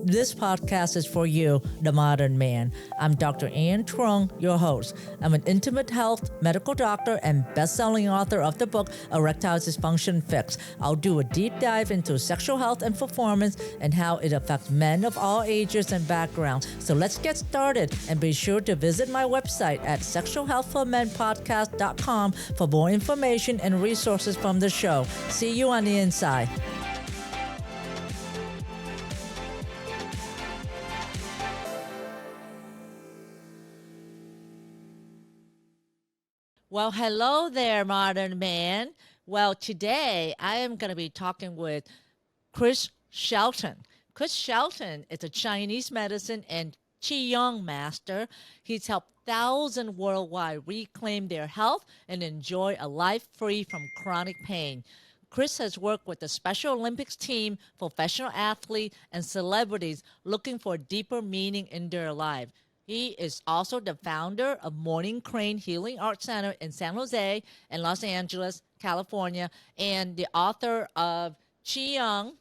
This podcast is for you, the modern man. I'm Dr. Ann Trung, your host. I'm an intimate health medical doctor and best-selling author of the book Erectile Dysfunction Fix. I'll do a deep dive into sexual health and performance and how it affects men of all ages and backgrounds. So let's get started, and be sure to visit my website at sexualhealthformenpodcast.com for more information and resources from the show. See you on the inside. Well, hello there, modern man. Well, today I am going to be talking with Chris Shelton. Chris Shelton is a Chinese medicine and Qigong master. He's helped thousands worldwide reclaim their health and enjoy a life free from chronic pain. Chris has worked with the Special Olympics team, professional athletes, and celebrities looking for deeper meaning in their life. He is also the founder of Morning Crane Healing Arts Center in San Jose and Los Angeles, California, and the author of Qigong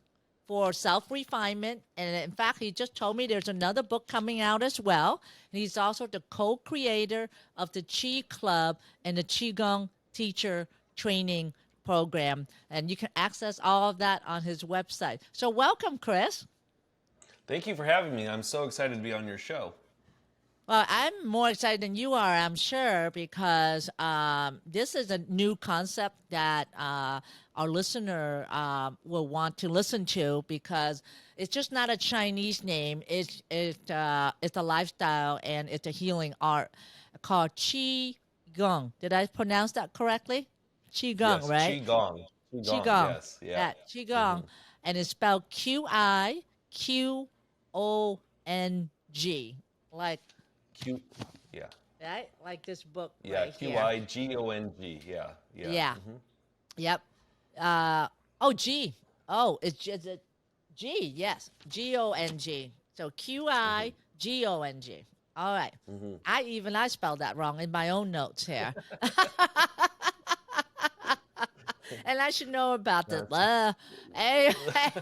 for Self-Refinement. And in fact, he just told me there's another book coming out as well. And he's also the co-creator of the Qi Club and the Qigong teacher training program. And you can access all of that on his website. So welcome, Chris. Thank you for having me. I'm so excited to be on your show. Well, I'm more excited than you are, I'm sure, because this is a new concept that our listener will want to listen to, because it's just not a Chinese name. It's a lifestyle, and it's a healing art called Qi Gong. Did I pronounce that correctly? Qi Gong, yes, right? Qi Gong. Qi Gong. Yes, yeah. Qi Gong. And it's spelled Qiqong, like. Yeah. Right? Like this book Yeah, right here. Qigong, yeah. Yeah. Yep. G. Oh, it's just a G, yes. Gong. So Qigong. All right. I spelled that wrong in my own notes here. And I should know about this. Anyway.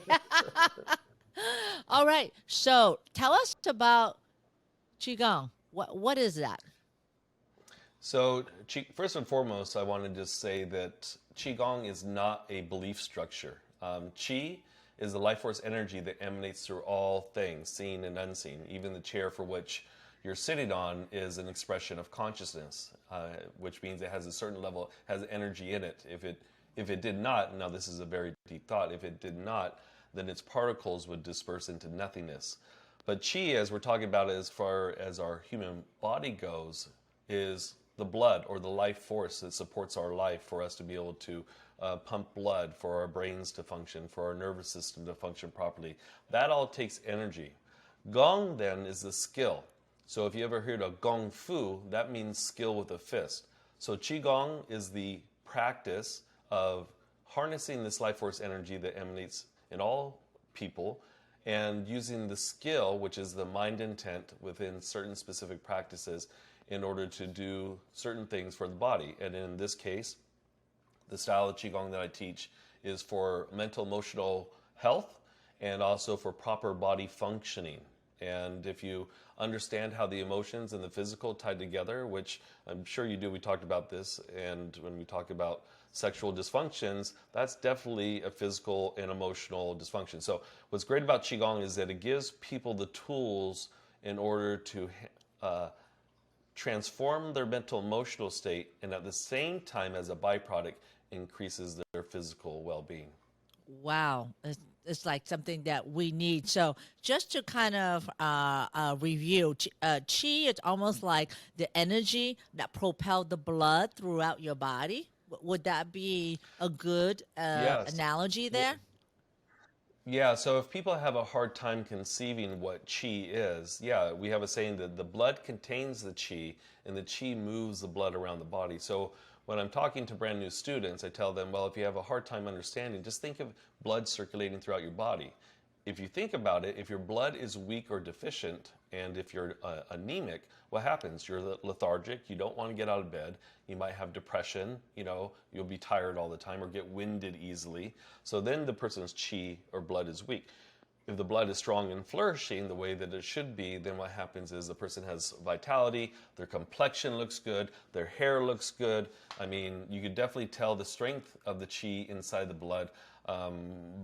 All right. So tell us about Qigong. What is that? So, first and foremost, I wanted to say that Qigong is not a belief structure. Qi is the life force energy that emanates through all things, seen and unseen. Even the chair for which you're sitting on is an expression of consciousness, which means it has a certain level, has energy in it. If it did not, now this is a very deep thought, if it did not, then its particles would disperse into nothingness. But Qi, as we're talking about as far as our human body goes, is the blood or the life force that supports our life, for us to be able to pump blood, for our brains to function, for our nervous system to function properly. That all takes energy. Gong then is the skill. So if you ever heard of Gong Fu, that means skill with a fist. So Qigong is the practice of harnessing this life force energy that emanates in all people, and using the skill, which is the mind intent within certain specific practices, in order to do certain things for the body. And in this case, the style of Qigong that I teach is for mental, emotional health, and also for proper body functioning. And if you understand how the emotions and the physical tie together, which I'm sure you do, we talked about this, and when we talk about sexual dysfunctions, that's definitely a physical and emotional dysfunction. So what's great about Qigong is that it gives people the tools in order to transform their mental emotional state, and at the same time, as a byproduct, increases their physical well-being. Wow. It's like something that we need. So just to kind of review, Qi is almost like the energy that propels the blood throughout your body. Would that be a good Yes. analogy there? Yeah, so if people have a hard time conceiving what Qi is, yeah, we have a saying that the blood contains the Qi, and the Qi moves the blood around the body. So when I'm talking to brand new students, I tell them, well, if you have a hard time understanding, just think of blood circulating throughout your body. If you think about it, if your blood is weak or deficient, and if you're anemic, what happens? You're lethargic, you don't want to get out of bed, you might have depression, you'll be tired all the time or get winded easily. So then the person's Qi or blood is weak. if the blood is strong and flourishing the way that it should be, then what happens is the person has vitality, their complexion looks good, their hair looks good. I mean, you could definitely tell the strength of the qi inside the blood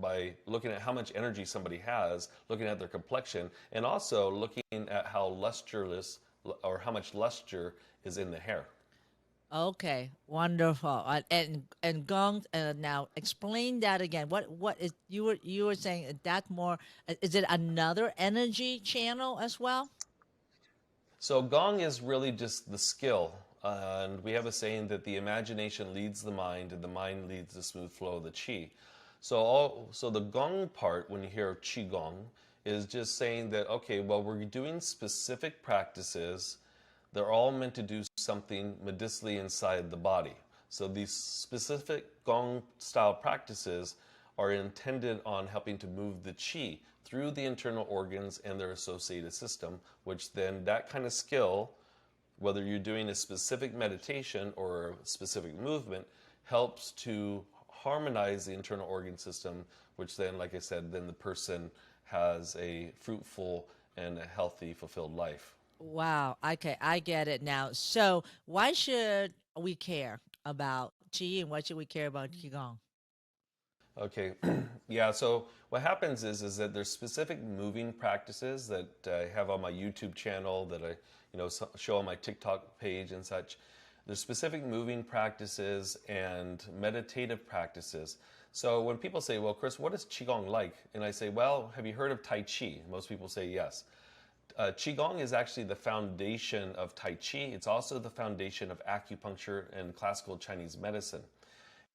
by looking at how much energy somebody has, looking at their complexion, and also looking at how lusterless or how much luster is in the hair. Okay, wonderful. And Gong, now explain that again. What is you were saying that more? Is it another energy channel as well? So Gong is really just the skill. And we have a saying that the imagination leads the mind and the mind leads the smooth flow of the qi. So the Gong part, when you hear Qi Gong, is just saying that, okay, well, we're doing specific practices. They're all meant to do something medicinally inside the body. So these specific Gong style practices are intended on helping to move the qi through the internal organs and their associated system, which then that kind of skill, whether you're doing a specific meditation or a specific movement, helps to harmonize the internal organ system, which then, like I said, then the person has a fruitful and a healthy, fulfilled life. Wow. Okay, I get it now. So why should we care about qi and why should we care about qigong? Okay, yeah. So what happens is that there's specific moving practices that I have on my YouTube channel that I, show on my TikTok page and such. There's specific moving practices and meditative practices. So when people say, "Well, Chris, what is qigong like?" and I say, "Well, have you heard of Tai Chi?" Most people say yes. Qigong is actually the foundation of Tai Chi. It's also the foundation of acupuncture and classical Chinese medicine.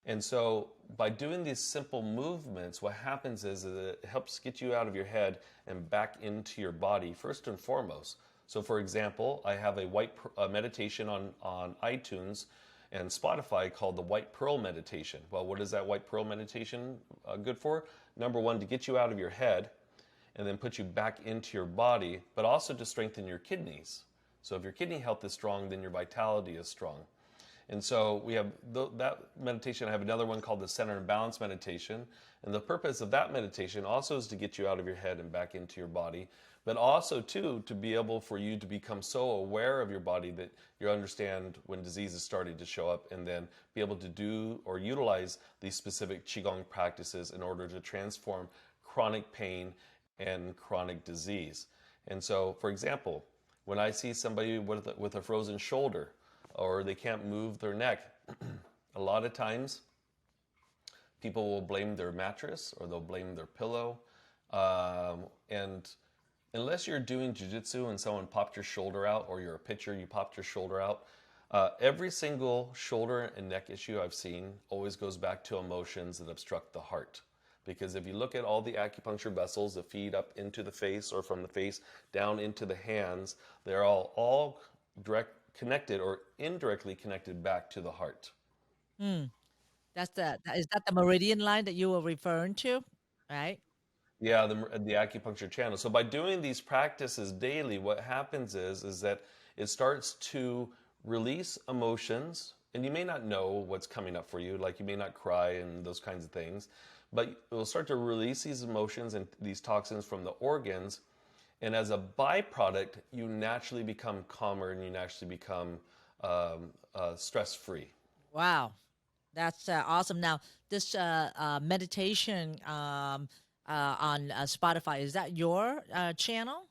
And so by doing these simple movements, what happens is that it helps get you out of your head and back into your body first and foremost. So for example, I have a meditation on iTunes and Spotify called the White Pearl Meditation. Well, what is that White Pearl Meditation good for? Number one, to get you out of your head and then put you back into your body, but also to strengthen your kidneys. So if your kidney health is strong, then your vitality is strong. And so we have that meditation. I have another one called the Center and Balance Meditation. And the purpose of that meditation also is to get you out of your head and back into your body, but also too to be able for you to become so aware of your body that you understand when disease is starting to show up, and then be able to do or utilize these specific Qigong practices in order to transform chronic pain and chronic disease. And so, for example, when I see somebody with a frozen shoulder, or they can't move their neck, a lot of times people will blame their mattress or they'll blame their pillow. And unless you're doing jiu-jitsu and someone popped your shoulder out, or you're a pitcher, you popped your shoulder out, every single shoulder and neck issue I've seen always goes back to emotions that obstruct the heart. Because if you look at all the acupuncture vessels that feed up into the face or from the face down into the hands, they're all direct connected or indirectly connected back to the heart. Hmm. Is that the meridian line that you were referring to? Right? Yeah, the acupuncture channel. So by doing these practices daily, what happens is that it starts to release emotions, and you may not know what's coming up for you, like you may not cry and those kinds of things, but it will start to release these emotions and these toxins from the organs. And as a byproduct, you naturally become calmer and you naturally become stress-free. Wow. That's awesome. Now, this meditation on Spotify, is that your channel?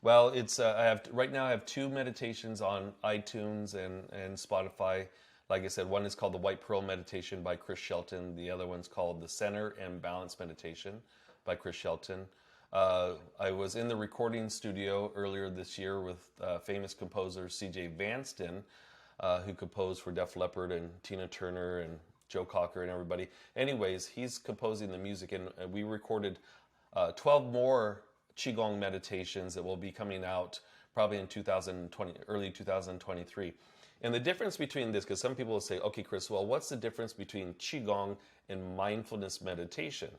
Well, it's right now I have two meditations on iTunes and Spotify. Like I said, one is called the White Pearl Meditation by Chris Shelton. The other one's called the Center and Balance Meditation by Chris Shelton. I was in the recording studio earlier this year with famous composer C.J. Vanston, who composed for Def Leppard and Tina Turner and Joe Cocker and everybody. Anyways, he's composing the music, and we recorded 12 more Qigong meditations that will be coming out probably in 2020, early 2023. And the difference between this, because some people will say, okay, Chris, well, what's the difference between Qigong and mindfulness meditation?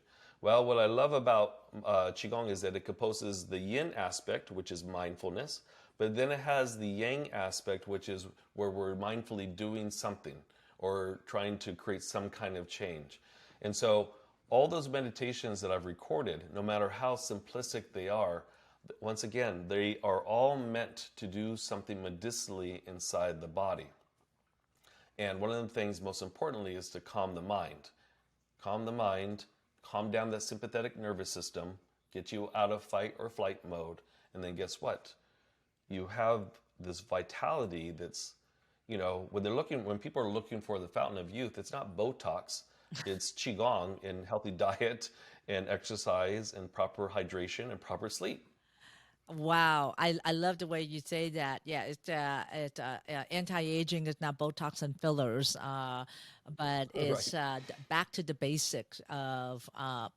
Well, what I love about Qigong is that it composes the yin aspect, which is mindfulness, but then it has the yang aspect, which is where we're mindfully doing something or trying to create some kind of change. And so all those meditations that I've recorded, no matter how simplistic they are, once again, they are all meant to do something medicinally inside the body. And one of the things, most importantly, is to calm the mind. Calm the mind, calm down that sympathetic nervous system, get you out of fight or flight mode, and then guess what? You have this vitality that's, when people are looking for the fountain of youth, it's not Botox, it's Qigong and healthy diet and exercise and proper hydration and proper sleep. Wow, I love the way you say that. Yeah, anti-aging is not Botox and fillers, but Right. it's back to the basics of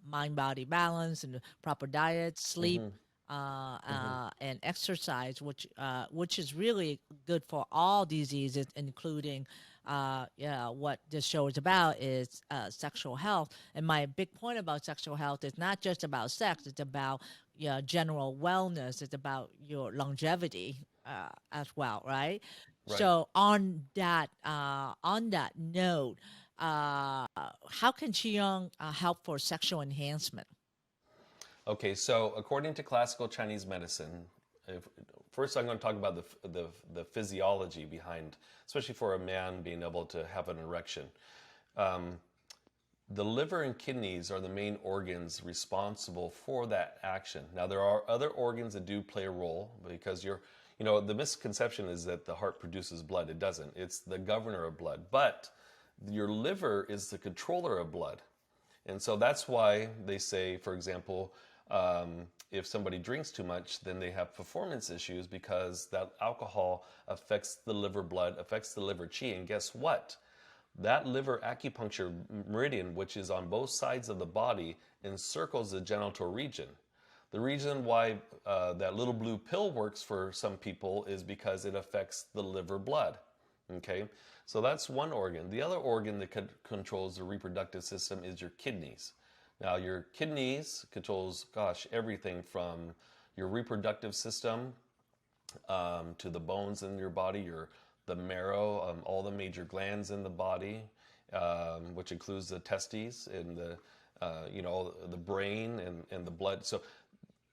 mind-body balance and proper diet, sleep, Hmm. Hmm. and exercise, which is really good for all diseases, including yeah, what this show is about is sexual health. And my big point about sexual health is not just about sex; it's about general wellness. It's about your longevity as well, right? Right. So on that note, how can Qigong help for sexual enhancement? Okay, so according to classical Chinese medicine, if, first I'm going to talk about the physiology behind, especially for a man being able to have an erection. Um, the liver and kidneys are the main organs responsible for that action. Now, there are other organs that do play a role because the misconception is that the heart produces blood. It doesn't. It's the governor of blood. But your liver is the controller of blood. And so that's why they say, for example, if somebody drinks too much, then they have performance issues because that alcohol affects the liver blood, affects the liver qi. And guess what? That liver acupuncture meridian, which is on both sides of the body, encircles the genital region. The reason why that little blue pill works for some people is because it affects the liver blood. Okay, so that's one organ. The other organ that controls the reproductive system is your kidneys. Now, your kidneys controls, everything from your reproductive system to the bones in your body, the marrow, all the major glands in the body, which includes the testes and the brain and the blood. So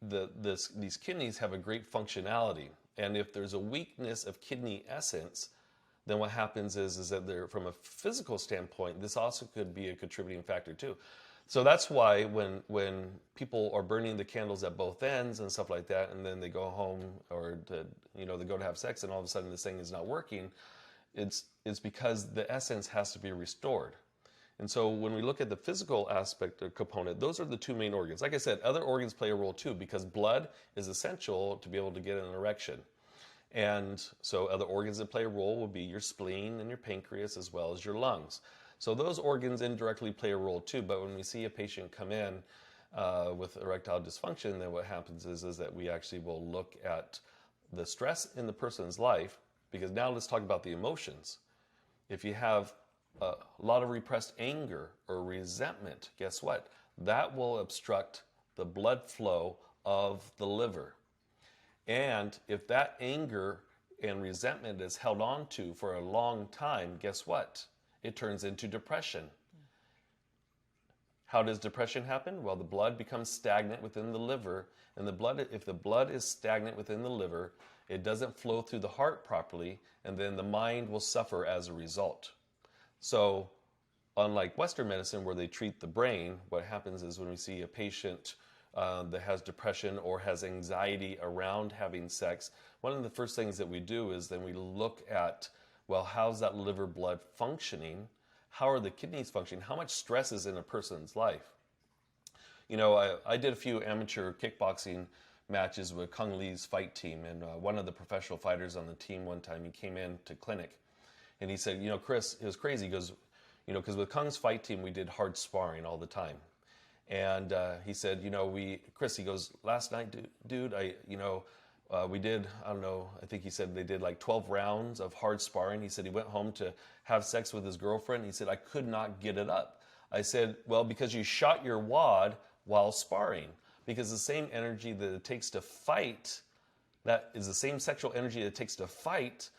these kidneys have a great functionality. And if there's a weakness of kidney essence, then what happens is that from a physical standpoint, this also could be a contributing factor too. So that's why when people are burning the candles at both ends and stuff like that, and then they go home they go to have sex, and all of a sudden this thing is not working, it's because the essence has to be restored. And so when we look at the physical aspect or component, those are the two main organs. Like I said, other organs play a role too because blood is essential to be able to get an erection. And so other organs that play a role will be your spleen and your pancreas as well as your lungs. So those organs indirectly play a role too. But when we see a patient come in with erectile dysfunction, then what happens is that we actually will look at the stress in the person's life, because now let's talk about the emotions. If you have a lot of repressed anger or resentment, guess what? That will obstruct the blood flow of the liver. And if that anger and resentment is held on to for a long time, guess what? It turns into depression. How does depression happen? Well, the blood becomes stagnant within the liver, and if the blood is stagnant within the liver, it doesn't flow through the heart properly, and then the mind will suffer as a result. So, unlike Western medicine where they treat the brain, what happens is when we see a patient that has depression or has anxiety around having sex, one of the first things that we do is then we look at, well, how's that liver blood functioning? How are the kidneys functioning? How much stress is in a person's life? I did a few amateur kickboxing matches with Kung Lee's fight team, and one of the professional fighters on the team one time, he came in to clinic, and he said, Chris, it was crazy. He goes, because with Kung's fight team, we did hard sparring all the time. And he said, Chris, he goes, last night, dude, we did, I don't know, I think he said they did like 12 rounds of hard sparring. He said he went home to have sex with his girlfriend. He said, I could not get it up. I said, well, because you shot your wad while sparring. Because the same energy that it takes to fight, that is the same sexual energy that it takes to fight,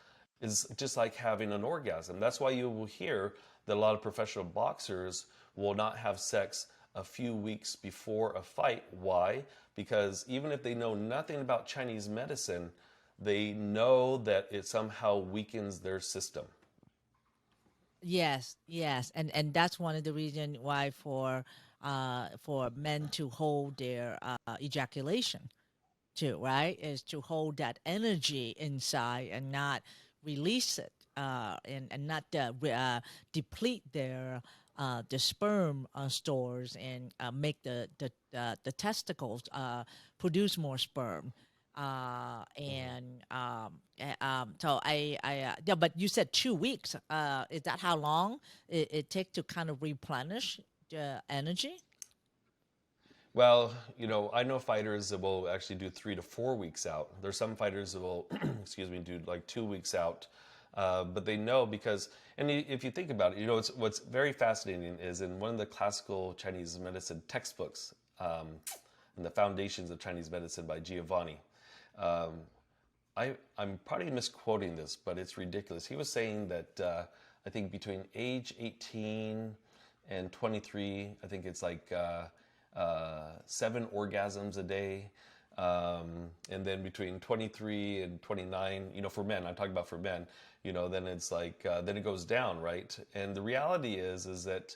is just like having an orgasm. That's why you will hear that a lot of professional boxers will not have sex a few weeks before a fight. Why? Because even if they know nothing about Chinese medicine, they know that it somehow weakens their system. Yes, yes, and that's one of the reason why for men to hold their ejaculation too, right? Is to hold that energy inside and not release it, and not deplete their the sperm stores and make the testicles produce more sperm. So yeah, but you said 2 weeks. Is that how long it takes to kind of replenish the energy? Well, I know fighters that will actually do 3 to 4 weeks out. There's some fighters that will, excuse me, do like 2 weeks out. But they know because, and if you think about it, what's very fascinating is in one of the classical Chinese medicine textbooks, in the Foundations of Chinese Medicine by Giovanni. Um, I'm probably misquoting this, but it's ridiculous. He was saying that I think between age 18 and 23, I think it's like 7 orgasms a day. And then between 23 and 29, for men, I'm talking about for men, then it's like, then it goes down, right? And the reality is that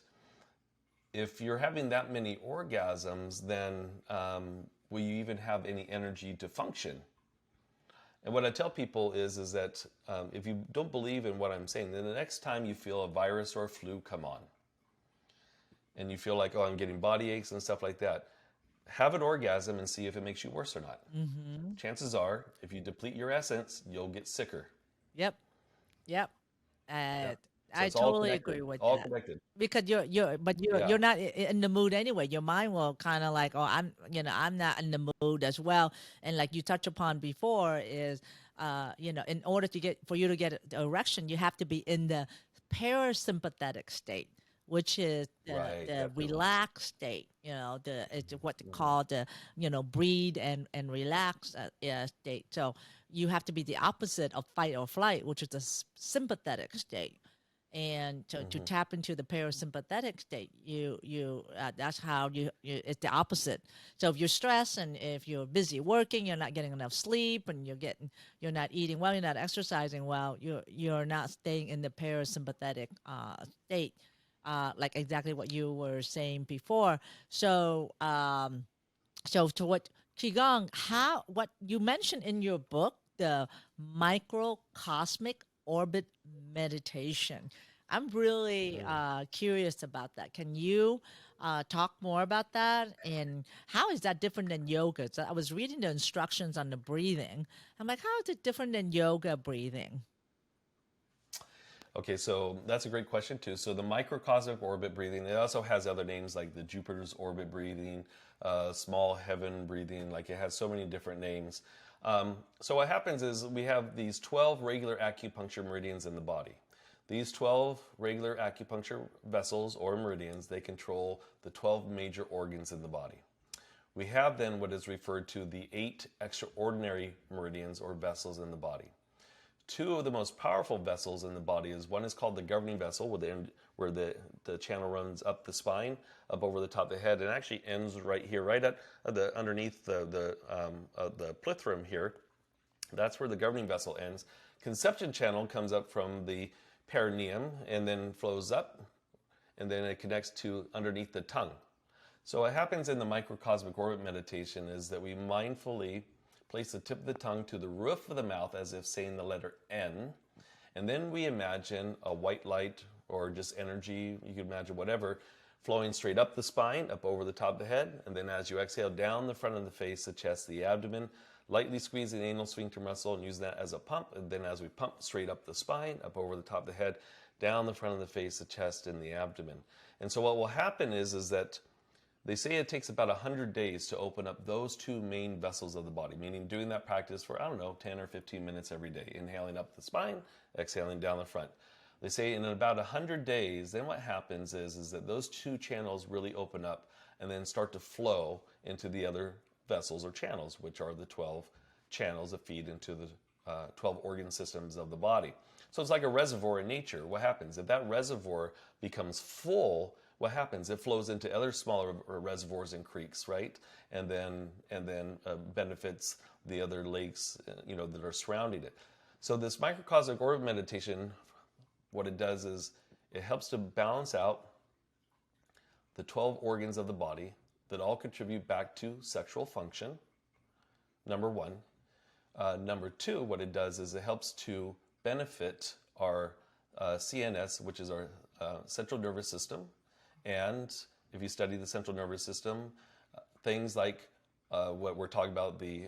if you're having that many orgasms, then will you even have any energy to function? And what I tell people is that if you don't believe in what I'm saying, then the next time you feel a virus or a flu come on, and you feel like, oh, I'm getting body aches and stuff like that, have an orgasm and see if it makes you worse or not. Mm-hmm. Chances are, if you deplete your essence, you'll get sicker. Yep. Yep. Yeah. So I it's all totally connected. agree with All that. connected. Because Yeah. you're not in the mood anyway. Your mind will kind of like, oh, I'm not in the mood as well. And like you touched upon before is, in order for you to get the erection, you have to be in the parasympathetic state, which is Right. the Definitely. relaxed state. It's what they call the breathe and relax state. So you have to be the opposite of fight or flight, which is the sympathetic state. And to Mm-hmm. tap into the parasympathetic state, that's how it's the opposite. So if you're stressed and if you're busy working, you're not getting enough sleep, and you're not eating well, you're not exercising well, you're not staying in the parasympathetic state, like exactly what you were saying before. So to what Qigong, what you mentioned in your book, the microcosmic orbit meditation. I'm really Mm. curious about that. Can you talk more about that? And how is that different than yoga? So I was reading the instructions on the breathing. I'm like, how is it different than yoga breathing? Okay, so that's a great question too. So the microcosmic orbit breathing, it also has other names like the Jupiter's orbit breathing, small heaven breathing, like it has so many different names. So what happens is we have these 12 regular acupuncture meridians in the body. These 12 regular acupuncture vessels or meridians, they control the 12 major organs in the body. We have then what is referred to the 8 extraordinary meridians or vessels in the body. 2 of the most powerful vessels in the body is one is called the governing vessel, where the channel runs up the spine, up over the top of the head, and actually ends right here, right at underneath the plethrum here. That's where the governing vessel ends. Conception channel comes up from the perineum and then flows up, and then it connects to underneath the tongue. So what happens in the microcosmic orbit meditation is that we mindfully place the tip of the tongue to the roof of the mouth as if saying the letter N, and then we imagine a white light or just energy, you can imagine whatever, flowing straight up the spine, up over the top of the head, and then as you exhale down the front of the face, the chest, the abdomen, lightly squeeze the anal sphincter muscle and use that as a pump, and then as we pump straight up the spine, up over the top of the head, down the front of the face, the chest, and the abdomen. And so what will happen is that they say it takes about 100 days to open up those 2 main vessels of the body, meaning doing that practice for, 10 or 15 minutes every day, inhaling up the spine, exhaling down the front. They say in about 100 days, then what happens is that those 2 channels really open up and then start to flow into the other vessels or channels, which are the 12 channels that feed into the 12 organ systems of the body. So it's like a reservoir in nature. What happens? If that reservoir becomes full, what happens? It flows into other smaller reservoirs and creeks, right? And then benefits the other lakes, that are surrounding it. So this microcosmic orbit meditation, what it does is it helps to balance out the 12 organs of the body that all contribute back to sexual function, number one. Number two, what it does is it helps to benefit our CNS, which is our central nervous system. And if you study the central nervous system, things like what we're talking about, the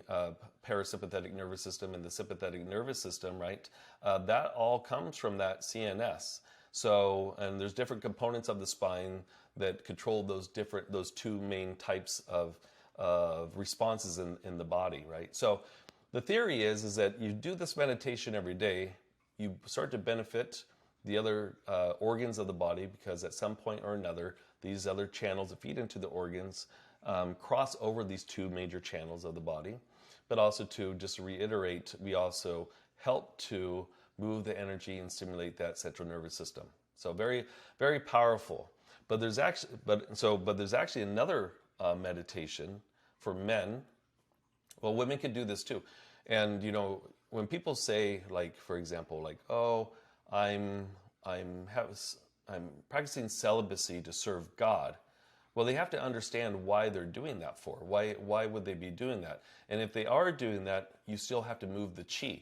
parasympathetic nervous system and the sympathetic nervous system, right? That all comes from that CNS. So, and there's different components of the spine that control those two main types of responses in the body, right? So the theory is that you do this meditation every day, you start to benefit the other organs of the body, because at some point or another, these other channels that feed into the organs cross over these two major channels of the body. But also, to just reiterate, we also help to move the energy and stimulate that central nervous system. So very, very powerful. But there's actually another meditation for men. Well, women can do this too. And when people say, like, for example, like, oh, I'm practicing celibacy to serve God. Well, they have to understand why they're doing that for. Why would they be doing that? And if they are doing that, you still have to move the chi.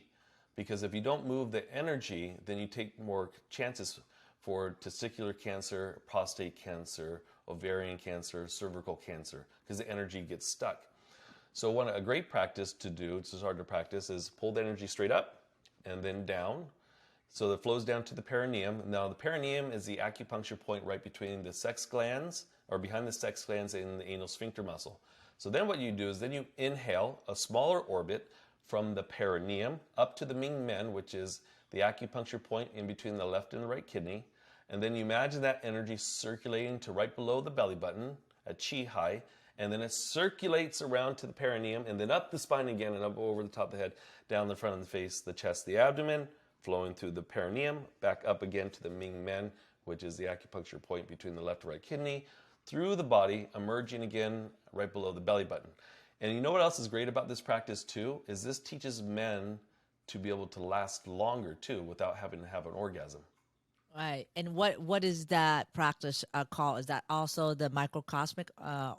Because if you don't move the energy, then you take more chances for testicular cancer, prostate cancer, ovarian cancer, cervical cancer, because the energy gets stuck. So a great practice to do, it's hard to practice, is pull the energy straight up and then down. So it flows down to the perineum. Now the perineum is the acupuncture point right between the sex glands, or behind the sex glands, and the anal sphincter muscle. So then what you do is then you inhale a smaller orbit from the perineum up to the Ming Men, which is the acupuncture point in between the left and the right kidney. And then you imagine that energy circulating to right below the belly button at chi high. And then it circulates around to the perineum and then up the spine again and up over the top of the head, down the front of the face, the chest, the abdomen, flowing through the perineum, back up again to the Ming Men, which is the acupuncture point between the left and right kidney, through the body, emerging again right below the belly button. And you know what else is great about this practice too? Is this teaches men to be able to last longer too without having to have an orgasm. Right. And what is that practice called? Is that also the microcosmic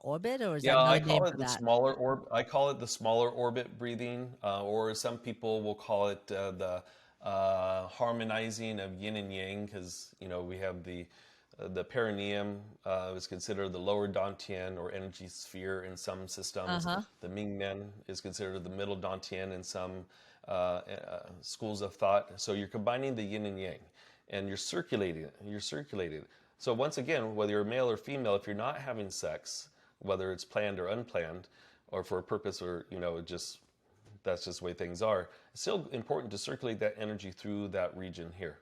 orbit, or is that I another call name it for the that? smaller I call it the smaller orbit breathing, or some people will call it the harmonizing of yin and yang, because we have the perineum is considered the lower dantian or energy sphere in some systems. Uh-huh. The Ming Men is considered the middle dantian in some schools of thought. So you're combining the yin and yang, and you're circulating it. So once again, whether you're male or female, if you're not having sex, whether it's planned or unplanned, or for a purpose, or that's just the way things are, it's still important to circulate that energy through that region here.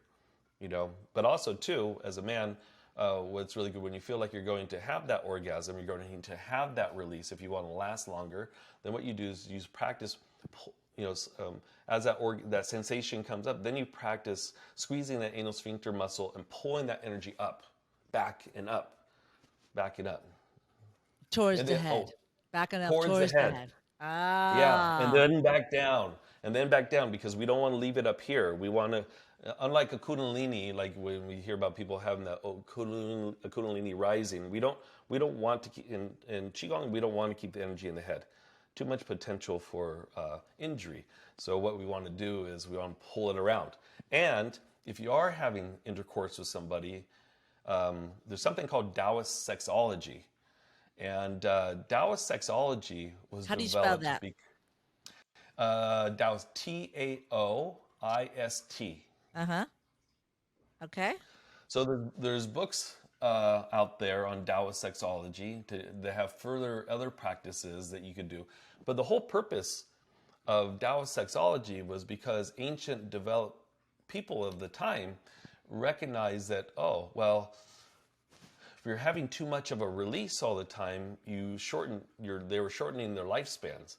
But also too, as a man, what's really good, when you feel like you're going to have that orgasm, you're going to need to have that release if you want to last longer, then what you do is you practice, as that sensation comes up, then you practice squeezing that anal sphincter muscle and pulling that energy up, back and up. Towards the head. Backing up towards the head. Yeah, and Ah. then back down, because we don't want to leave it up here. We want to, unlike a kundalini, like when we hear about people having that kundalini rising, we don't want to keep in Qigong. We don't want to keep the energy in the head. Too much potential for injury. So what we want to do is we want to pull it around. And if you are having intercourse with somebody, there's something called Taoist sexology. And Taoist sexology was How do you developed. spell that? Taoist, Taoist. Uh-huh. Okay. So there's books out there on Taoist sexology that have further other practices that you could do. But the whole purpose of Taoist sexology was because ancient developed people of the time recognized that, if you're having too much of a release all the time, they were shortening their lifespans.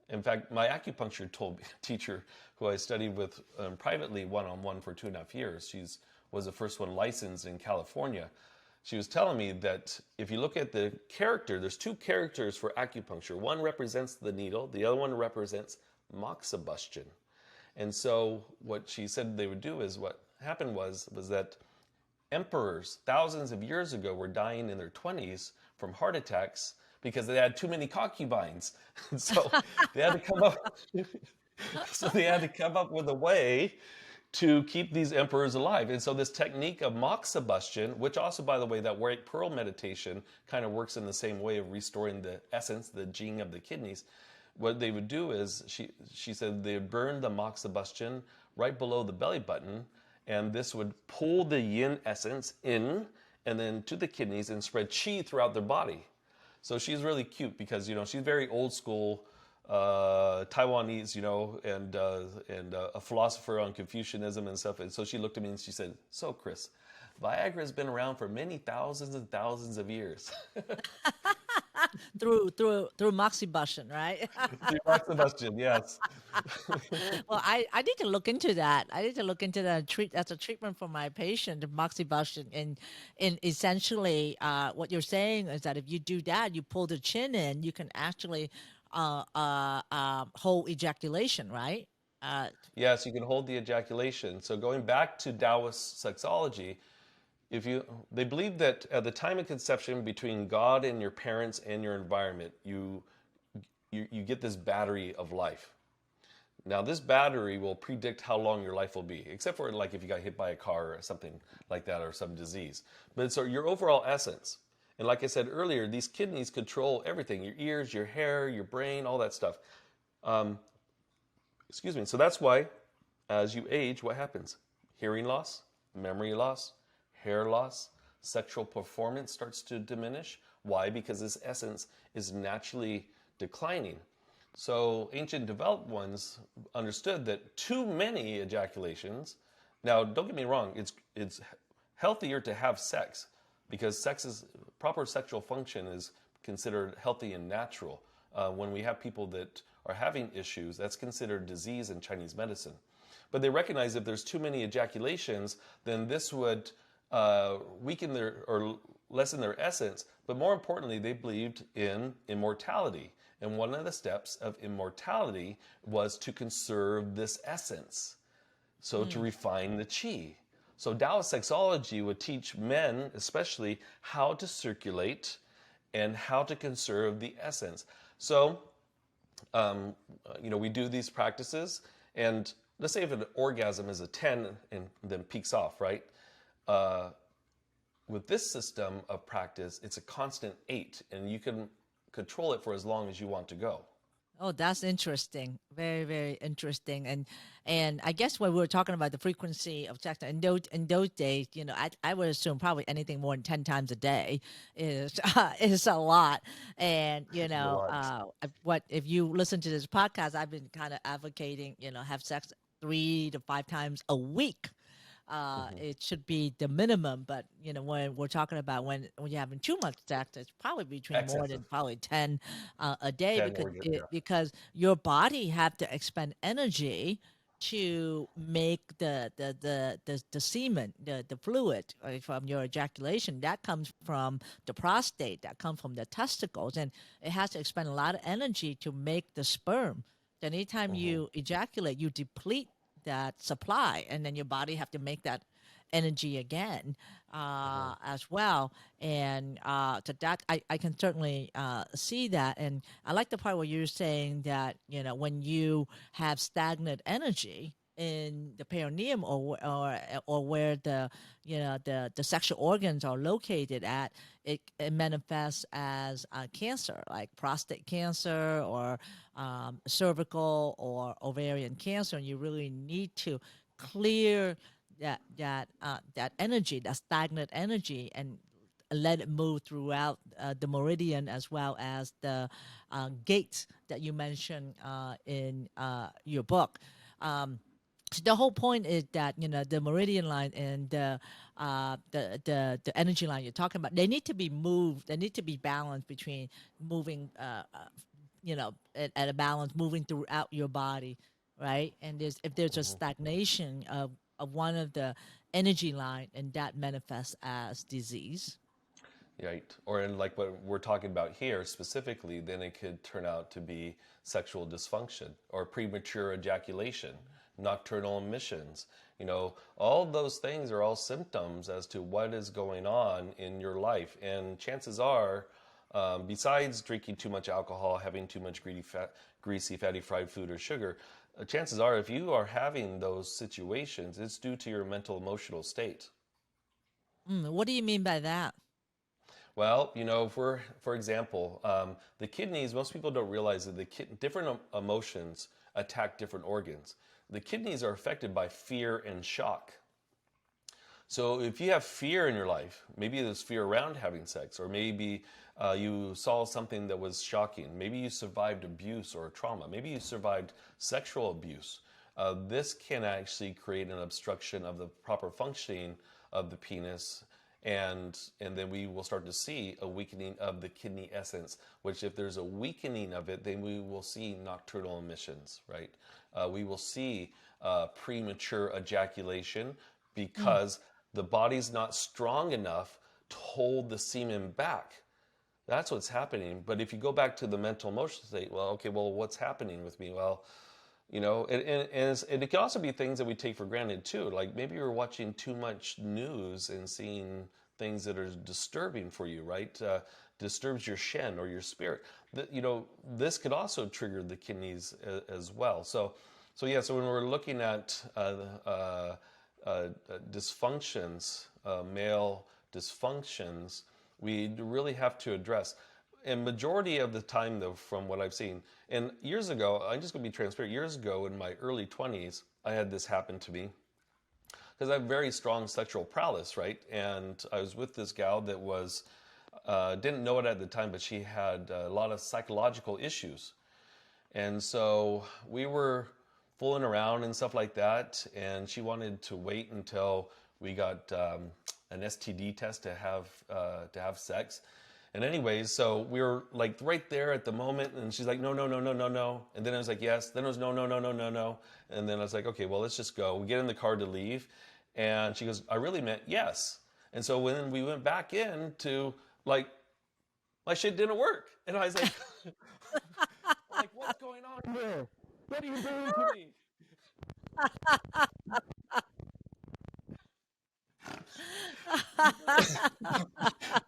In fact, my acupuncture teacher, who I studied with privately one-on-one for 2.5 years, she was the first one licensed in California. she was telling me that if you look at the character, there's two characters for acupuncture. One represents the needle, the other one represents moxibustion. And so what she said they would do is what happened was that emperors thousands of years ago were dying in their 20s from heart attacks because they had too many concubines. And so they had to come up so they had to come up with a way to keep these emperors alive. And so this technique of moxibustion, which also, by the way, that white pearl meditation kind of works in the same way of restoring the essence, the jing of the kidneys. What they would do is, she said they would burn the moxibustion right below the belly button, and this would pull the yin essence in and then to the kidneys and spread qi throughout their body. So she's really cute because, she's very old school, Taiwanese, and a philosopher on Confucianism and stuff. And so she looked at me and she said, "So, Chris, Viagra has been around for many thousands and thousands of years." through moxibustion, right? Moxibustion, yes. Well, I need to look into that. I need to look into that treat as a treatment for my patient, moxibustion. And essentially, what you're saying is that if you do that, you pull the chin in, you can actually hold ejaculation, right? Yes, you can hold the ejaculation. So going back to Taoist sexology, they believe that at the time of conception, between God and your parents and your environment, you get this battery of life. Now, this battery will predict how long your life will be, except for like if you got hit by a car or something like that, or some disease. But so your overall essence. And like I said earlier, these kidneys control everything: your ears, your hair, your brain, all that stuff. Excuse me. So that's why, as you age, what happens? Hearing loss, memory loss, hair loss, sexual performance starts to diminish. Why? Because this essence is naturally declining. So ancient developed ones understood that too many ejaculations. Now, don't get me wrong; it's healthier to have sex, because proper sexual function is considered healthy and natural. When we have people that are having issues, that's considered disease in Chinese medicine. But they recognize if there's too many ejaculations, then this would weaken or lessen their essence. But more importantly, they believed in immortality. And one of the steps of immortality was to conserve this essence. So to refine the qi. So Taoist sexology would teach men, especially, how to circulate and how to conserve the essence. So, we do these practices, and let's say if an orgasm is a 10 and then peaks off, right? With this system of practice, it's a constant 8, and you can control it for as long as you want to go. Oh, that's interesting. Very, very interesting. And I guess when we were talking about the frequency of sex in those days, I would assume probably anything more than 10 times a day is is a lot. And A lot. what if you listen to this podcast, I've been kind of advocating, have sex 3 to 5 times a week. It should be the minimum, but when we're talking about when you're having too much sex, it's probably between more than Excessive. probably 10 a day, 10 or yeah. because your body have to expend energy to make the semen, the fluid, from your ejaculation. That comes from the prostate, that comes from the testicles, and it has to expend a lot of energy to make the sperm. Then anytime you ejaculate, you deplete that supply, and then your body have to make that energy again, as well. And so that I can certainly see that. And I like the part where you're saying that when you have stagnant energy in the perineum, or where the sexual organs are located at, it manifests as cancer, like prostate cancer, or cervical or ovarian cancer, and you really need to clear that energy, that stagnant energy, and let it move throughout the meridian, as well as the gates that you mentioned in your book. So the whole point is that the meridian line and the energy line you're talking about, they need to be moved. They need to be balanced between moving, at a balance, moving throughout your body, right? And if there's a stagnation of one of the energy line, and that manifests as disease. right? Or in like what we're talking about here specifically, then it could turn out to be sexual dysfunction or premature ejaculation, nocturnal emissions. All those things are all symptoms as to what is going on in your life. And chances are, besides drinking too much alcohol, having too much greasy, fatty, fried food or sugar, chances are if you are having those situations, it's due to your mental emotional state. What do you mean by that? Well, for example, the kidneys, most people don't realize that different emotions attack different organs. The kidneys are affected by fear and shock. So if you have fear in your life, maybe there's fear around having sex, or maybe you saw something that was shocking. Maybe you survived abuse or trauma. Maybe you survived sexual abuse. This can actually create an obstruction of the proper functioning of the penis, and then we will start to see a weakening of the kidney essence, which if there's a weakening of it, then we will see nocturnal emissions, right? We will see premature ejaculation because the body's not strong enough to hold the semen back. That's what's happening. But if you go back to the mental emotional state, well, okay, well, what's happening with me? Well, and it can also be things that we take for granted too. Like maybe you're watching too much news and seeing things that are disturbing for you, right? Disturbs your shen or your spirit. This could also trigger the kidneys as well. So when we're looking at dysfunctions, male dysfunctions, we really have to address. And majority of the time, though, from what I've seen, and years ago, I'm just going to be transparent. Years ago, in my early 20s, I had this happen to me because I have very strong sexual prowess, right? And I was with this gal that was didn't know it at the time, but she had a lot of psychological issues, and so we were fooling around and stuff like that. And she wanted to wait until we got an STD test to have sex. And anyways, so we were like right there at the moment, and she's like, no, no, no, no, no, no. And then I was like, yes. Then it was no, no, no, no, no, no. And then I was like, okay, well, let's just go. We get in the car to leave. And she goes, I really meant yes. And so when we went back in to like, my shit didn't work. And I was like, I'm like, what's going on here? What are you doing to me?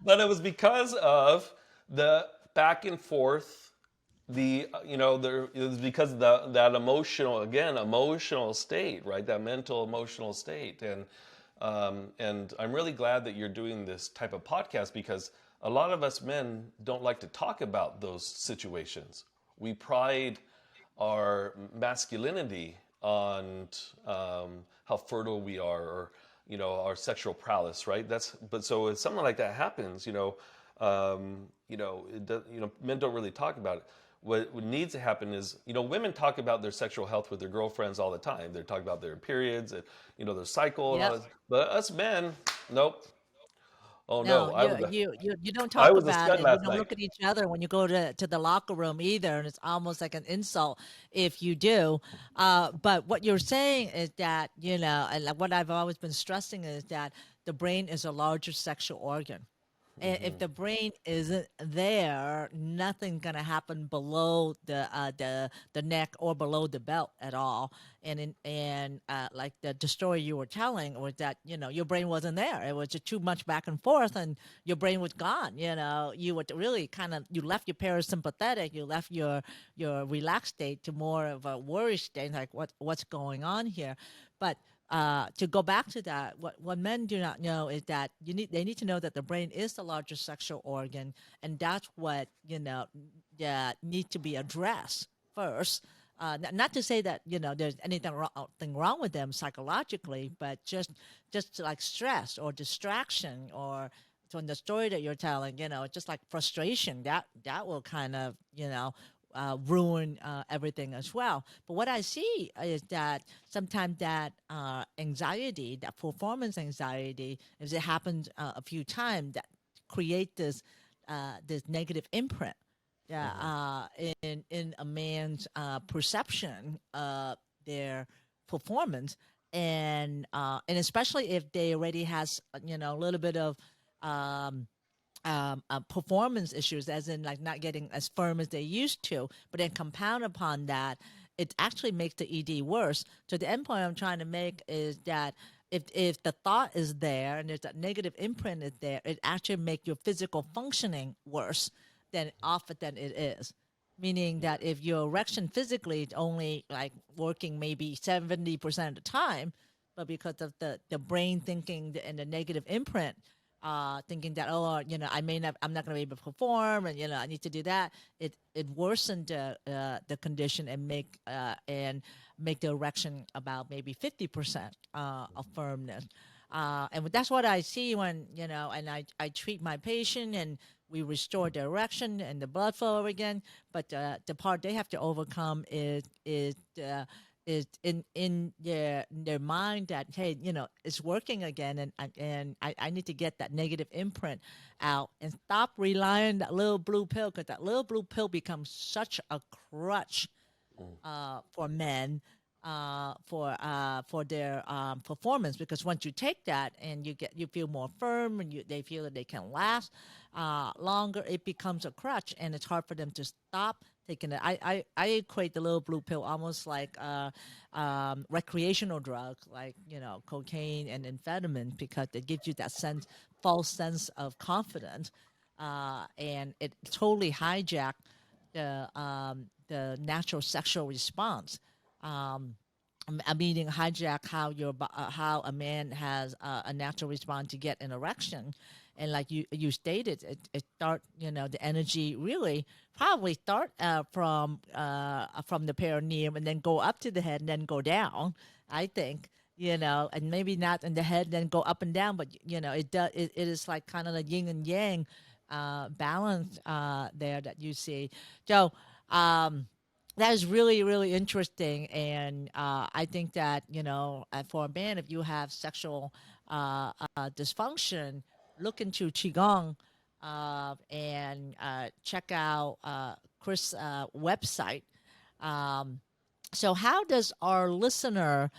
But it was because of the back and forth, it was because of that emotional state, right? That mental emotional state. And I'm really glad that you're doing this type of podcast because a lot of us men don't like to talk about those situations. We pride our masculinity on how fertile we are, or our sexual prowess, right? But so if something like that happens, men don't really talk about it. What needs to happen is, women talk about their sexual health with their girlfriends all the time. They talk about their periods and their cycle and all Yep. this. But us men, nope. Oh no, No, you don't I talk was a about stud it. You last don't night. look at each other when you go to the locker room either, and it's almost like an insult if you do. But what you're saying is that, and like what I've always been stressing is that the brain is a larger sexual organ. And if Hmm. the brain isn't there, nothing's gonna happen below the neck or below the belt at all. And like the story you were telling was that your brain wasn't there. It was just too much back and forth, and your brain was gone. You would really you left your parasympathetic, you left your relaxed state to more of a worry state, like what's going on here, but to go back to that, what men do not know is that they need to know that the brain is the largest sexual organ, and that's what need to be addressed first. Not to say that there's anything wrong with them psychologically, but just like stress or distraction or from the story that you're telling, just like frustration that will kind of ruin everything as well. But what I see is that sometimes that anxiety, that performance anxiety, if it happens a few times, that create this negative imprint. Yeah, Hmm. in a man's perception of their performance, and especially if they already has a little bit of um, performance issues, as in like not getting as firm as they used to. But then compound upon that, it actually makes the ED worse. So the end point I'm trying to make is that if the thought is there and there's that negative imprint is there, it actually make your physical functioning worse than often than it is. Meaning that if your erection physically is only like working maybe 70% of the time, but because of the brain thinking and the negative imprint, thinking that I'm not going to be able to perform, and I need to do that. It worsened the condition and make the erection about maybe 50% of firmness. And that's what I see when and I treat my patient and we restore the erection and the blood flow again. But the part they have to overcome is in their mind that, hey, it's working again, and I need to get that negative imprint out and stop relying on that little blue pill, because that little blue pill becomes such a crutch for men, for their performance, because once you take that and you feel more firm, and they feel that they can last longer, it becomes a crutch and it's hard for them to stop taking it. I equate the little blue pill almost like recreational drug, like cocaine and amphetamine, because it gives you that false sense of confidence, and it totally hijack the natural sexual response. Meaning hijack how a man has a natural response to get an erection, and like you stated, it start the energy really probably start from the perineum and then go up to the head and then go down. I think and maybe not in the head, then go up and down, but it is like kind of the yin and yang balance there that you see. So. That is really, really interesting, and I think that for a man, if you have sexual dysfunction, look into qigong and check out Chris' website. So, how does our listener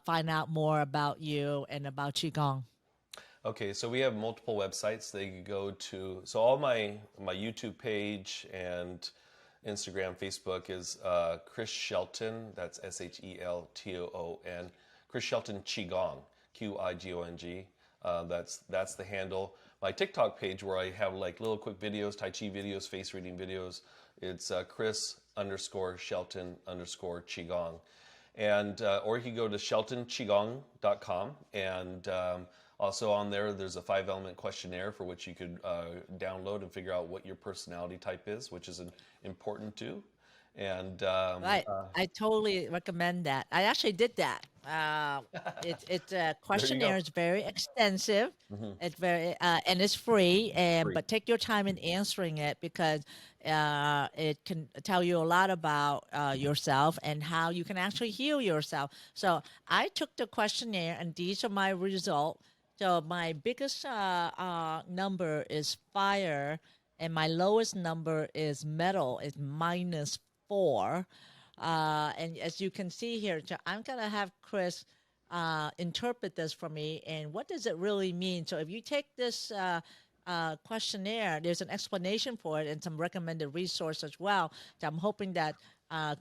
find out more about you and about qigong? Okay, so we have multiple websites they could go to. So all my YouTube page and Instagram, Facebook is Chris Shelton. That's Shelton. Chris Shelton Qigong, Qigong. That's the handle. My TikTok page, where I have like little quick videos, Tai Chi videos, face reading videos. It's Chris_Shelton_Qigong, and or you can go to sheltonqigong.com, and also on there's a 5-element questionnaire for which you could download and figure out what your personality type is, which is important too. And Right. I totally recommend that. I actually did that. It's a there you go. questionnaire. It's very extensive. Hmm. It's very and it's free. And Free. but take your time in answering it, because it can tell you a lot about yourself and how you can actually heal yourself. So I took the questionnaire, and these are my results. So my biggest number is fire, and my lowest number is metal. It's -4. And as you can see here, so I'm going to have Chris interpret this for me. And what does it really mean? So if you take this questionnaire, there's an explanation for it and some recommended resource as well. So I'm hoping that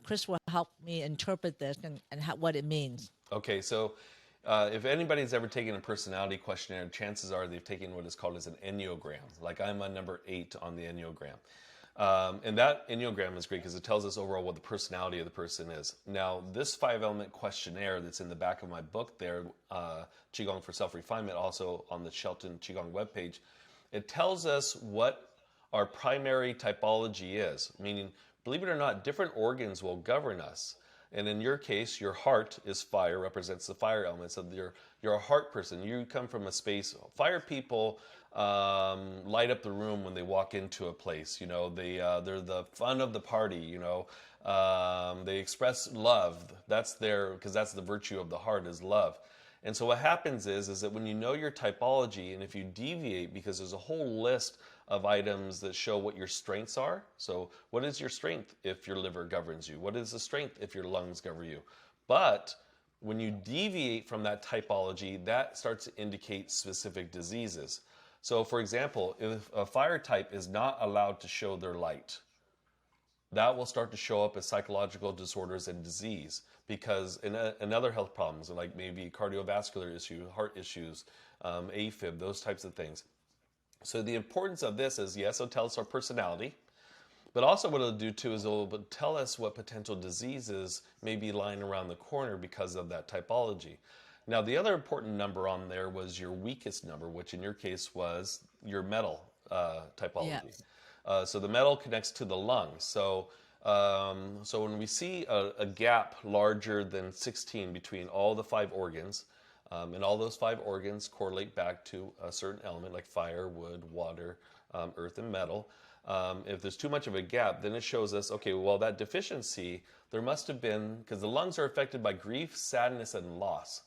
Chris will help me interpret this and what it means. Okay, so if anybody's ever taken a personality questionnaire, chances are they've taken what is called as an Enneagram. Like I'm a number 8 on the Enneagram. And that Enneagram is great because it tells us overall what the personality of the person is. Now, this 5-element questionnaire that's in the back of my book there, Qigong for Self-Refinement, also on the Shelton Qigong webpage, it tells us what our primary typology is, meaning, believe it or not, different organs will govern us. And in your case, your heart is fire, represents the fire elements of you're a heart person. You come from a space. Fire people light up the room when they walk into a place. They're the fun of the party. They express love. Because that's the virtue of the heart, is love. And so what happens is that when you know your typology, and if you deviate, because there's a whole list of items that show what your strengths are. So what is your strength if your liver governs you? What is the strength if your lungs govern you? But when you deviate from that typology, that starts to indicate specific diseases. So, for example, if a fire type is not allowed to show their light, that will start to show up as psychological disorders and disease, because in other health problems, like maybe cardiovascular issue, heart issues, AFib, those types of things. So the importance of this is, yes, it'll tell us our personality, but also what it'll do too is it'll tell us what potential diseases may be lying around the corner because of that typology. Now, the other important number on there was your weakest number, which in your case was your metal typology. Yes. So the metal connects to the lungs. So when we see a gap larger than 16 between all the 5 organs, and all those 5 organs correlate back to a certain element like fire, wood, water, earth, and metal. If there's too much of a gap, then it shows us, okay, well, that deficiency, there must have been, because the lungs are affected by grief, sadness, and loss.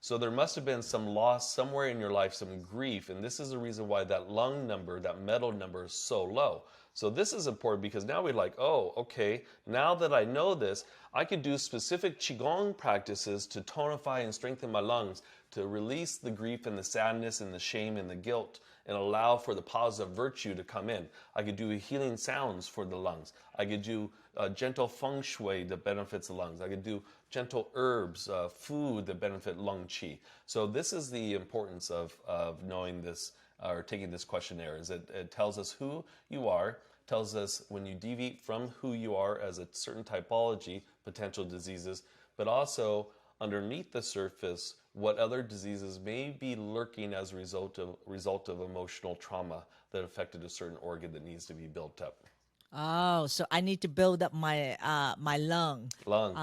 So there must have been some loss somewhere in your life, some grief, and this is the reason why that lung number, that metal number is so low. So this is important because now we're like, oh, okay, now that I know this, I could do specific Qigong practices to tonify and strengthen my lungs, to release the grief and the sadness and the shame and the guilt, and allow for the positive virtue to come in. I could do healing sounds for the lungs. I could do gentle feng shui that benefits the lungs. I could do gentle herbs, food that benefit lung qi. So this is the importance of knowing this, or taking this questionnaire, is it tells us who you are, tells us when you deviate from who you are as a certain typology, potential diseases, but also underneath the surface, what other diseases may be lurking as a result of emotional trauma that affected a certain organ that needs to be built up. Oh, so I need to build up my my lung. Lung.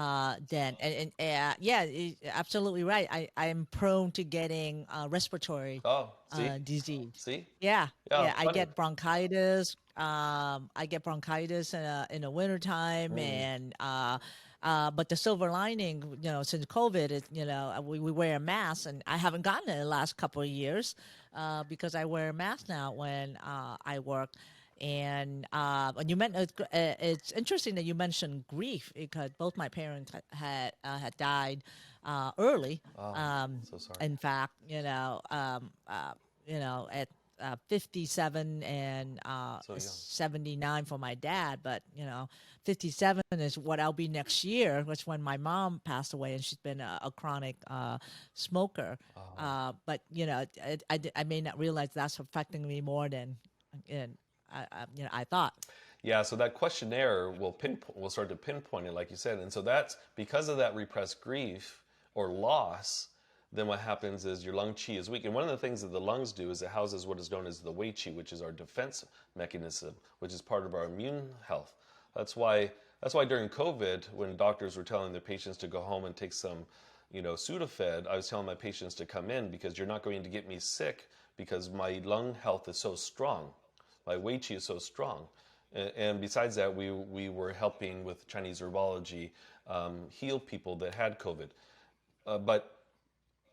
Then yeah, absolutely right. I'm prone to getting respiratory Oh, see? disease. See? Yeah, Yeah, yeah. I funny. get bronchitis. I get bronchitis in the wintertime, and but the silver lining, since COVID, is we wear a mask, and I haven't gotten it in the last couple of years because I wear a mask now when I work. And you meant it's interesting that you mentioned grief because both my parents had died early. Oh, Um, so sorry. in fact, at 57 and So young. 79 for my dad, but 57 is what I'll be next year, which when my mom passed away, and she's been a chronic smoker. But I may not realize that's affecting me more than I thought. Yeah, so that questionnaire will start to pinpoint it, like you said, and so that's because of that repressed grief or loss. Then what happens is your lung qi is weak, and one of the things that the lungs do is it houses what is known as the wei qi, which is our defense mechanism, which is part of our immune health. That's why during COVID, when doctors were telling their patients to go home and take some, Sudafed, I was telling my patients to come in because you're not going to get me sick because my lung health is so strong. My wei qi is so strong. And besides that, we were helping with Chinese herbology heal people that had COVID. But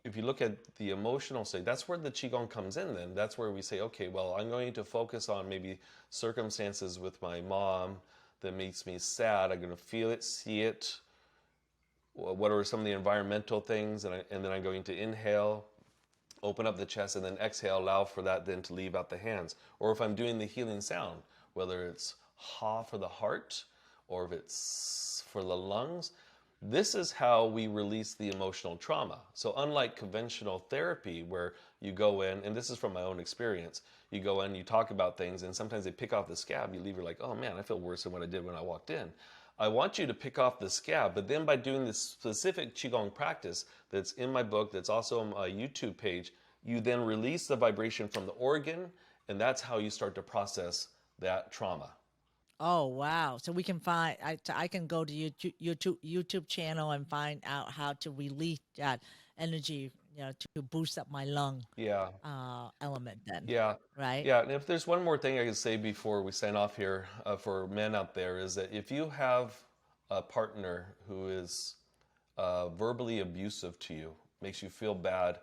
if you look at the emotional state, that's where the Qigong comes in then. That's where we say, okay, well, I'm going to focus on maybe circumstances with my mom that makes me sad. I'm going to feel it, see it. What are some of the environmental things? And then I'm going to inhale, open up the chest, and then exhale, allow for that then to leave out the hands. Or if I'm doing the healing sound, whether it's ha for the heart or if it's for the lungs, this is how we release the emotional trauma. So unlike conventional therapy where you go in, and this is from my own experience, you go in, you talk about things, and sometimes they pick off the scab, you leave, you're like, oh man, I feel worse than what I did when I walked in. I want you to pick off the scab, but then by doing this specific Qigong practice that's in my book, that's also on my YouTube page, you then release the vibration from the organ, and that's how you start to process that trauma. Oh wow! So we can find. I can go to YouTube channel and find out how to release that energy, to boost up my lung Yeah. element. Then, Yeah, right? yeah. And if there's one more thing I can say before we sign off here for men out there is that if you have a partner who is verbally abusive to you, makes you feel bad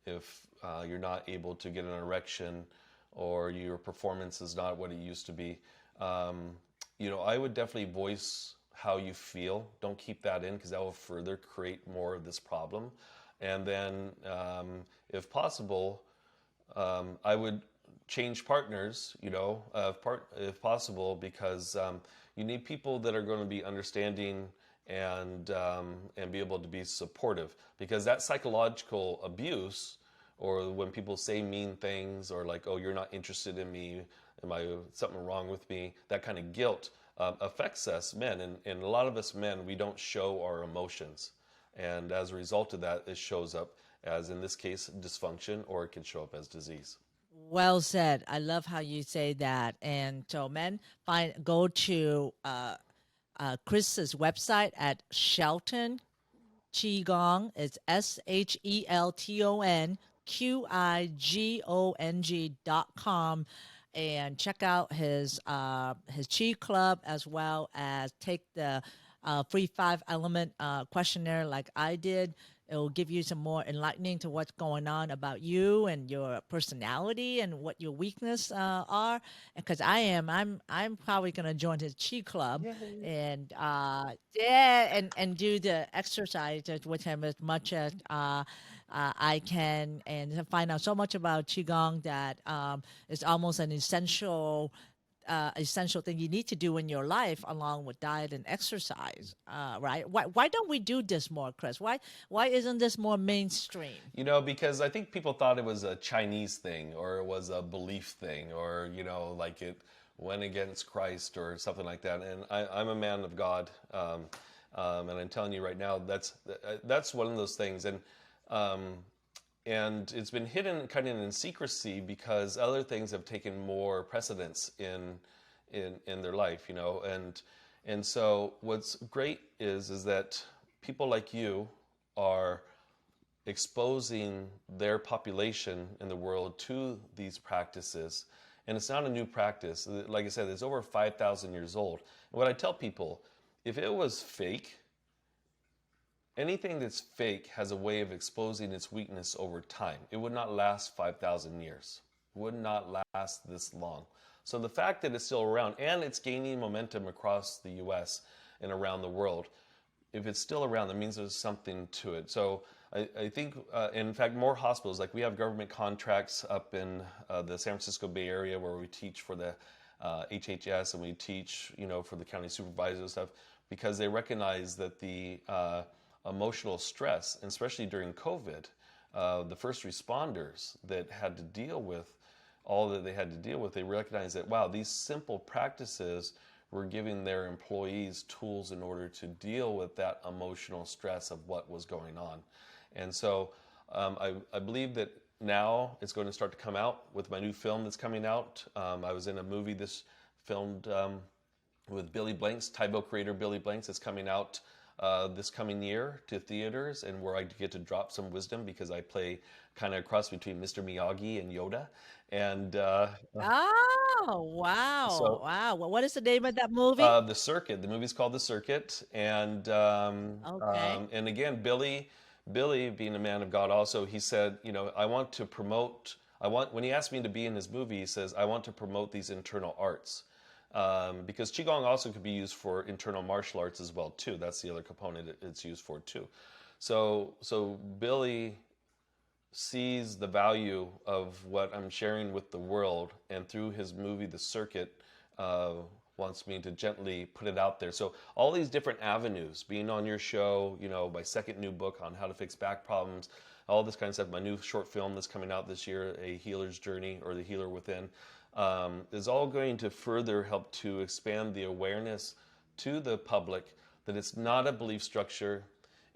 if you're not able to get an erection or your performance is not what it used to be, I would definitely voice how you feel. Don't keep that in because that will further create more of this problem. And then, if possible, I would change partners, if possible, because you need people that are going to be understanding and be able to be supportive. Because that psychological abuse, or when people say mean things, or like, "Oh, you're not interested in me," "Am I something wrong with me?" That kind of guilt affects us men, and a lot of us men, we don't show our emotions, and as a result of that, it shows up as, in this case, dysfunction, or it can show up as disease. Well said. I love how you say that. And so, men, go to Chris's website at Shelton Qigong. It's SheltonQigong.com, and check out his Chi Club, as well as take the free 5 element questionnaire like I did. It will give you some more enlightening to what's going on about you and your personality and what your weakness are. Because I'm probably gonna join his Chi Club Yay. and yeah, and do the exercises with him as much as I can, and find out so much about qigong that is almost an essential thing you need to do in your life, along with diet and exercise. Right? Why don't we do this more, Chris? Why isn't this more mainstream? Because I think people thought it was a Chinese thing, or it was a belief thing, or, like it went against Christ or something like that. And I'm a man of God, and I'm telling you right now, that's one of those things. And it's been hidden kind of in secrecy because other things have taken more precedence in their life, and so what's great is that people like you are exposing their population in the world to these practices. And it's not a new practice. Like I said, it's over 5,000 years old. And what I tell people, if it was fake, anything that's fake has a way of exposing its weakness over time. It would not last 5,000 years. It would not last this long. So the fact that it's still around, and it's gaining momentum across the US and around the world, if it's still around, that means there's something to it. So I think, in fact, more hospitals, like we have government contracts up in the San Francisco Bay Area where we teach for the HHS, and we teach, for the county supervisors and stuff, because they recognize that the emotional stress, and especially during COVID, the first responders that had to deal with all that they had to deal with, they recognized that, wow, these simple practices were giving their employees tools in order to deal with that emotional stress of what was going on. And so I believe that now it's going to start to come out with my new film that's coming out. I was in a movie this filmed with Billy Blanks, Taibo creator Billy Blanks. It's coming out this coming year to theaters, and where I get to drop some wisdom, because I play kind of a cross between Mr. Miyagi and Yoda. And Oh, wow. so Wow. Well, what is the name of that movie? The Circuit, the movie's called The Circuit. Okay. And again, Billy, being a man of God also, he said, I want to promote, when he asked me to be in his movie, he says, I want to promote these internal arts. Because Qigong also could be used for internal martial arts as well too. That's the other component it's used for too. So Billy sees the value of what I'm sharing with the world, and through his movie, The Circuit, uh, wants me to gently put it out there. So all these different avenues, being on your show, my second new book on how to fix back problems, all this kind of stuff, my new short film that's coming out this year, A Healer's Journey, or The Healer Within, is all going to further help to expand the awareness to the public that it's not a belief structure.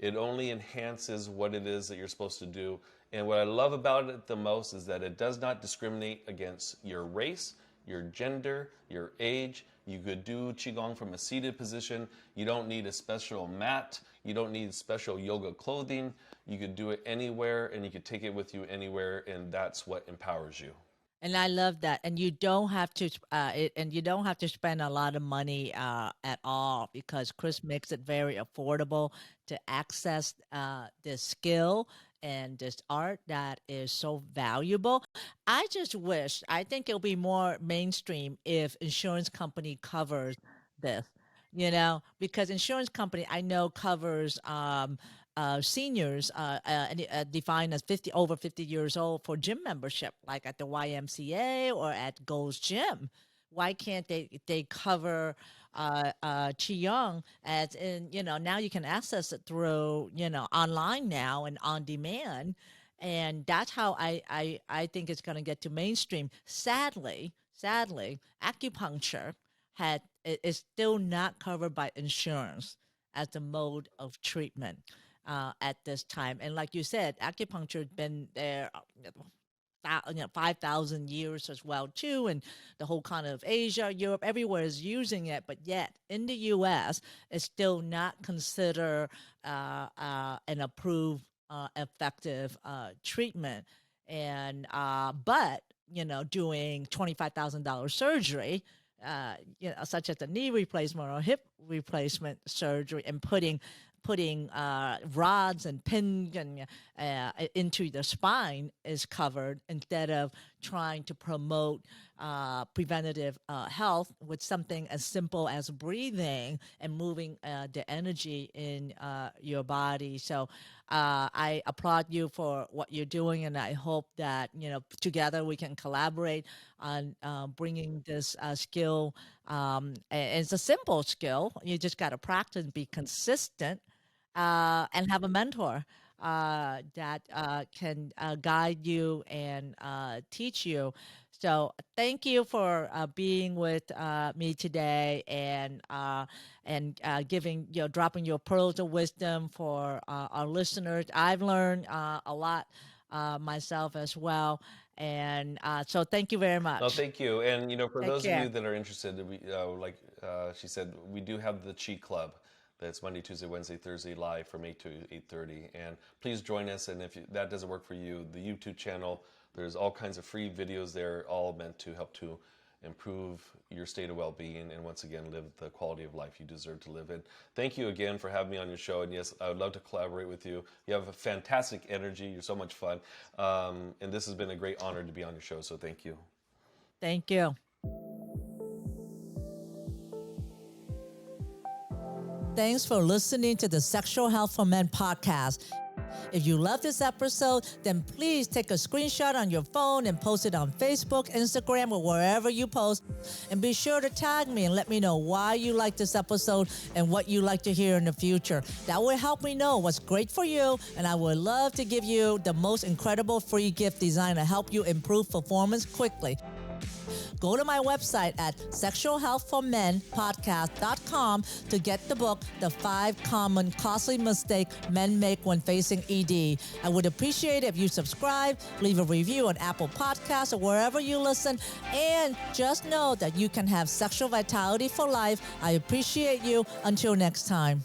It only enhances what it is that you're supposed to do. And what I love about it the most is that it does not discriminate against your race, your gender, your age. You could do Qigong from a seated position. You don't need a special mat. You don't need special yoga clothing. You could do it anywhere, and you could take it with you anywhere, and that's what empowers you. And I love that. And you don't have to, and you don't have to spend a lot of money at all, because Chris makes it very affordable to access this skill and this art that is so valuable. I just wish, I think it'll be more mainstream if insurance company covers this, because insurance company I know covers seniors defined as over 50 years old for gym membership, like at the YMCA or at Gold's Gym. Why can't they cover Qigong as in, now you can access it through, online now and on demand. And that's how I think it's going to get to mainstream. Sadly, acupuncture is still not covered by insurance as a mode of treatment at this time. And like you said, acupuncture has been there 5,000 years as well too, and the whole kind of Asia, Europe, everywhere is using it, but yet in the U.S. it's still not considered an approved effective treatment. And but doing $25,000 surgery, such as a knee replacement or hip replacement surgery, and putting rods and pins and into the spine is covered, instead of trying to promote preventative health with something as simple as breathing and moving the energy in your body. So I applaud you for what you're doing, and I hope that together we can collaborate on bringing this skill. And it's a simple skill. You just got to practice, be consistent, and have a mentor that can guide you and teach you. So thank you for being with me today, and giving dropping your pearls of wisdom for our listeners. I've learned a lot myself as well, and so thank you very much. No, thank you. And for Take those care. of you that are interested, like she said, we do have the Qi Club. That's Monday, Tuesday, Wednesday, Thursday live from 8 to 8:30. And please join us. And if that doesn't work for you, the YouTube channel, there's all kinds of free videos there, all meant to help to improve your state of well-being and, once again, live the quality of life you deserve to live in. Thank you again for having me on your show. And yes, I would love to collaborate with you. You have a fantastic energy. You're so much fun. And this has been a great honor to be on your show. So thank you. Thank you. Thanks for listening to the Sexual Health for Men podcast. If you love this episode, then please take a screenshot on your phone and post it on Facebook, Instagram, or wherever you post. And be sure to tag me and let me know why you like this episode and what you like to hear in the future. That will help me know what's great for you, and I would love to give you the most incredible free gift designed to help you improve performance quickly. Go to my website at sexualhealthformenpodcast.com to get the book, The 5 Common Costly Mistakes Men Make When Facing ED. I would appreciate it if you subscribe, leave a review on Apple Podcasts or wherever you listen, and just know that you can have sexual vitality for life. I appreciate you. Until next time.